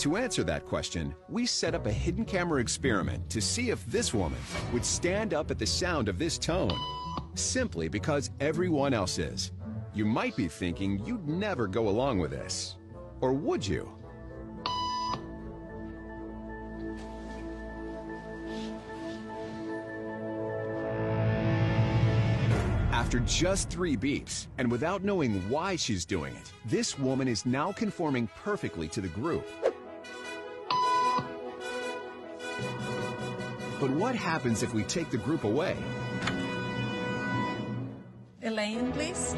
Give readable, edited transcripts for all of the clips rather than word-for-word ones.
To answer that question, we set up a hidden camera experiment to see if this woman would stand up at the sound of this tone, simply because everyone else is. You might be thinking you'd never go along with this. Or would you? After just 3 beeps, and without knowing why she's doing it, this woman is now conforming perfectly to the group. But what happens if we take the group away? Elaine, please.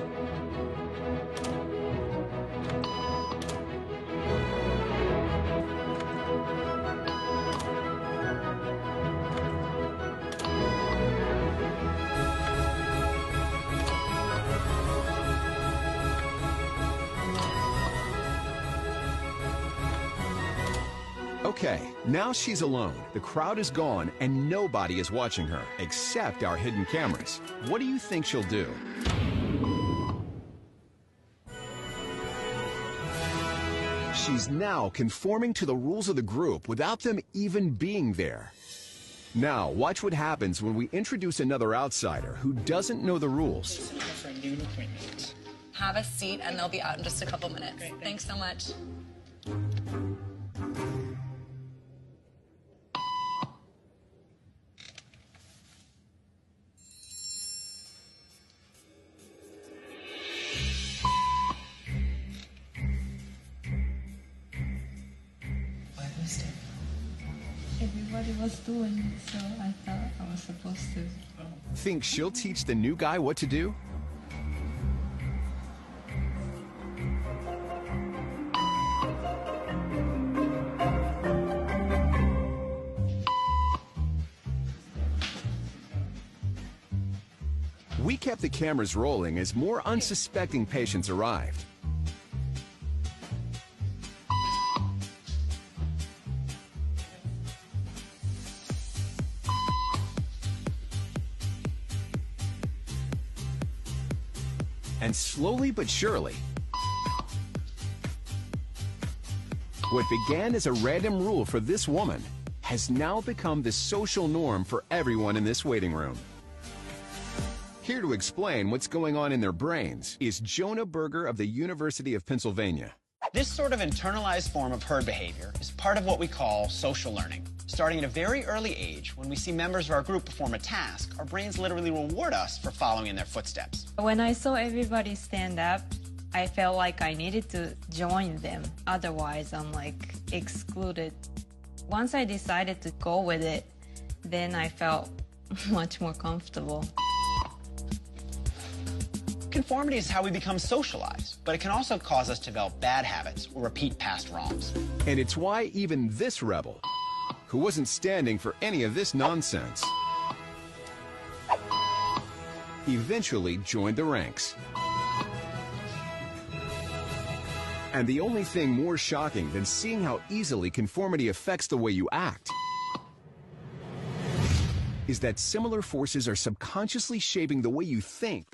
Okay, now she's alone. The crowd is gone and nobody is watching her, except our hidden cameras. What do you think she'll do? She's now conforming to the rules of the group without them even being there. Now, watch what happens when we introduce another outsider who doesn't know the rules. For a noon appointment. Have a seat and they'll be out in just a couple minutes. Great, thanks so much. Everybody was doing it, so I thought I was supposed to. Think she'll teach the new guy what to do? We kept the cameras rolling as more unsuspecting patients arrived. And slowly but surely, what began as a random rule for this woman has now become the social norm for everyone in this waiting room. Here to explain what's going on in their brains is Jonah Berger of the University of Pennsylvania. This sort of internalized form of herd behavior is part of what we call social learning. Starting at a very early age, when we see members of our group perform a task, our brains literally reward us for following in their footsteps. When I saw everybody stand up, I felt like I needed to join them. Otherwise, I'm like excluded. Once I decided to go with it, then I felt much more comfortable. Conformity is how we become socialized, but it can also cause us to develop bad habits or repeat past wrongs. And it's why even this rebel, who wasn't standing for any of this nonsense, eventually joined the ranks. And the only thing more shocking than seeing how easily conformity affects the way you act is that similar forces are subconsciously shaping the way you think